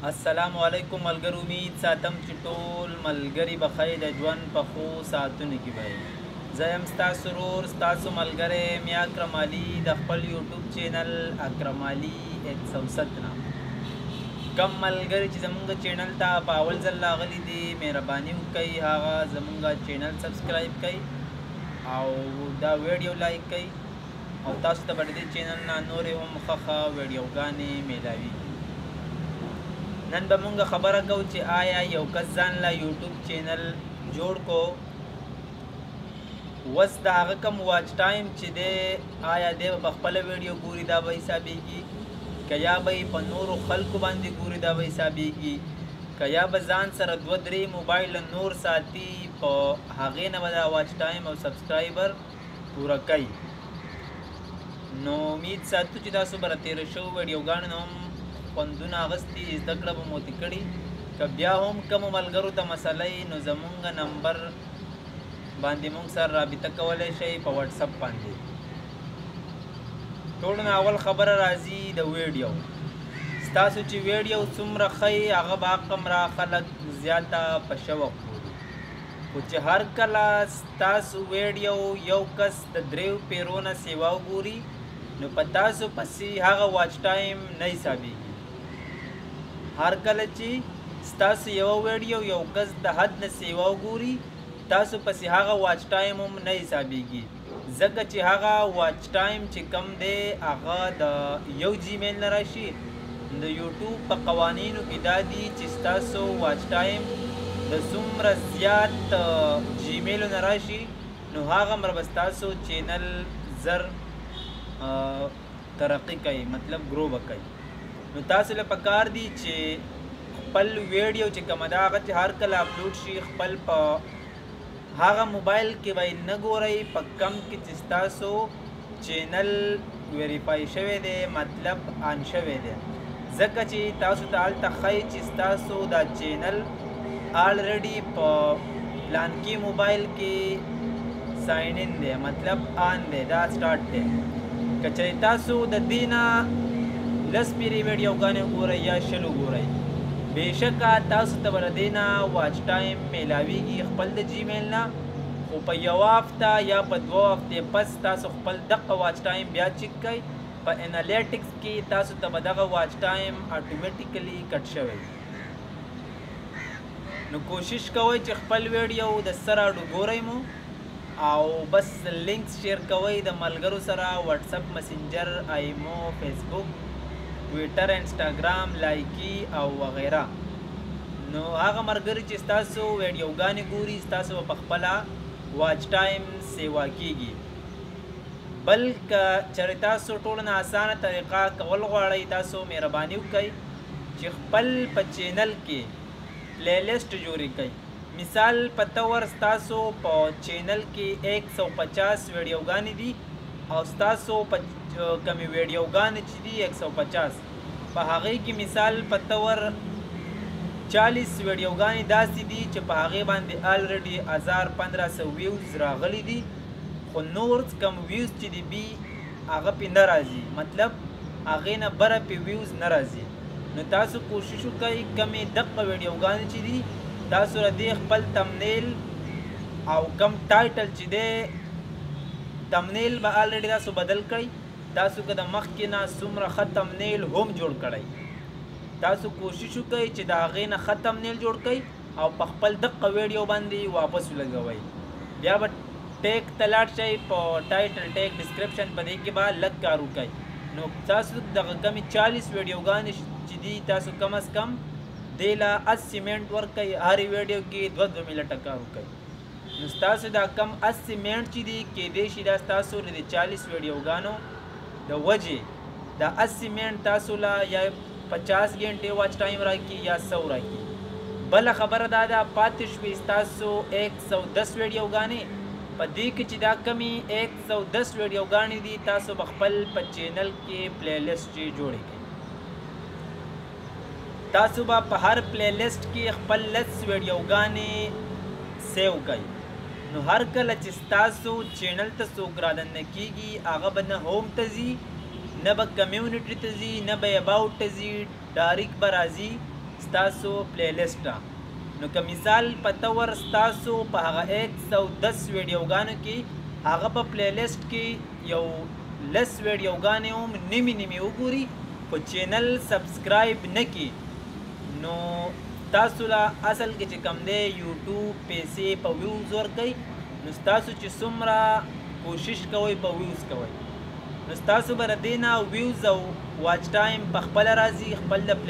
अस्सलामुअलैकुम मलगर उम्मीद सातम چې ټول ملګري بخیر د ژوند په خو ساعتونو کې وي. زه یم ستاسو ورور ستاسو ملګری میا اکرم علي د خپل یوټیوب چینل اکرم علي 107 نه. کم ملګري چې زمونږ چینل ته په اول ځل راغلي دي مهرباني وکړئ هغه زمونږ چینل سبسکرایب کړئ او دا ویډیو لایک کړئ او تاسو ته به د دې چینل نه نورې هم ښه ویډیوګانې میلاوي. نن به مونږ خبره کوو چې آیا یو کس ځان له یوټیوب چینل جوړ کو وس د هغه کم واچ ټایم چې دی آیا دی په خپله ویډیو ګوري دا به حسابېږي که یا به یې په نورو خلکو باندې ګوري دا به حسابېږي که یا به ځان سره دوه درې موبایل نور ساتي په هغې نه به دا واچ ټایم او سبسکرایبر پوره کوي. نو امید ساتو چې تاسو به تېره شوو ویډیوګانو نه هم خوندونه اغستي زده کړه به مو ترې کړي. که بیا هم کومو ملګرو ته مسله یي نو زمونږ نمبر باندې مونږ سره رابطه کولی شئ په وټسپ باندې. ټولو نه اول خبره راځي د ویډیو. ستاسو چې ویډیو څومره ښه هغه به هغومره خلک زیاته په شوق ګوري. خو چې هر کله ستاسو ویډیو یو کس د دریو پیرو نه سیوا وګوري نو په تاسو پسې هغه واچ ټایم نه حسابېږي. هر کله چې ستاسو یوه ویډیو یو کس د حد نه سیوا وګوري تاسو پسې هغه واچ ټایم هم نه حسابېږي ځکه چې هغه واچ ټایم چې کم دی هغه د یو جیمیل نه راشي. د یوټیوب په قوانینو کې دا دي چې ستاسو واچ ټایم د څومره زیات جیمیلو نه راشي نو هغومره به ستاسو چینل زر ترقی کوي مطلب ګرو به کوي. نو تاسو له پکار دي چې خپل ویډیو چې کومه ده هغه چې هر کله اپلوډ شي خپل په هغه موبایل کې به نه ګورئ په کم کې چې ستاسو چینل ویریفای شوی دی مطلب آن شوی دی ځکه چې تاسو ته هلته ښایي چې ستاسو دا چینل آلریډي په پلانکي موبایل کې ساین ان دی مطلب آن دی دا سټارټ دی. که چېرې تاسو د دې نه لس پیرې ویډیوګانې وګورئ یا شل وګورئ بېشکه تاسو ته به د دې نه واچ ټایم میلاویږي خپل د جیمیل نه. خو په یوه هفته یا په دوه هفتې پس تاسو خپل دغه واچ ټایم بیا چیک کئ په انالیټکس کې تاسو ته به دغه واچ ټایم اټومیټیکلی کټ شوی. نو کوشش کوئ چې خپل ویډیو د سره وګورئ مو او بس لینکس شیر کوئ د ملګرو سره وټسپ مسنجر ایمو فیسبوک ټویټر انسټاګرام لایکي او وغیره. نو هغه ملګري چې ستاسو ویډیوګانې ګوري ستاسو به په خپله واچ ټایم سیوا کیږي. بل که چېرې تاسو ټولو نه اسانه طریقه کول غواړئ تاسو مهرباني وکئ چې خپل په چینل کې پلی لیسټ جوړې کړئ. مثال په طور ستاسو په چینل کې 150 ویډیوګانې دي او ستاسو په کمی ویډیوګانې چې دي 150 په هغې کې مثال په طور 40 ویډیوګانې داسې دي چې په هغې باندې آلریډي 1500 ویوز راغلي دي خو نور کم ویوز چې دي بي هغه پې نه راځي مطلب هغې نه بره پې ویوز نه راځي. نو تاسو کوشش وکئ کمې دقه ویډیوګانې چې دي تاسو له دې خپل تمنیل او کم ټایټل چې دی تمنیل به آلریډي تاسو بدل کړئ. تاسو که د مخکې نه څومره ښه تمنیل هم جوړ کړئ تاسو کوشش وکئ چې د هغې نه ښه تمنیل جوړ کړئ او په خپل دقه ویډیو باندې واپس ولګوئ. بیا به ټیک ته لاړ شئ په ټایټل ټیک ډسکرپشن په دې کې به لږ کار وکئ. نو تاسو دغه کمې 40 ویډیوګانې چې دي تاسو کم از کم دې له 80 منټ ورکئ هرې ویډیو کې 2 منټه کار وکئ. نو ستاسو دا کم 80 منټ چې دي کیدای شي دا ستاسو د 40 ویډیوګانو د وجې دا 80 منټ تاسو له یا 50 غنټې واچ ټایم راکړي یا 100 راکړي. بله خبره دا ده پاتې شوې ستاسو 110 ویډیوګانې په دې کې چې دا کمې 110 ویډیوګانې دي تاسو به خپل په چینل کې پلی لیسټ جوړې کړئ. تاسو به په هر پلی لیسټ کې خپل لس ویډیوګانې سیو کړئ. نو هر کله چې ستاسو چینل ته څوک رادننه کیږي هغه به نه هوم ته ځي نه به کمیونټي ته ځي نه به اباوټ ته ځي ډایرکټ به راځي ستاسو پلیلیسټ ته. نو که مثال په تور ستاسو په هغه 110 ویډیوګانو کې هغه په پلیلیسټ کې یو لس ویډیوګانې هم نیمې وګوري خو چینل سبسکرایب نه کړي، نو تاسو له اصل کې چې کم دی یوټیوب پیسې په ویوز ورکوي. نو ستاسو چې څومره کوشش کوئ په ویوز کوئ، نو ستاسو به د دې نه ویوز او واچ ټایم په خپله راځي. خپل د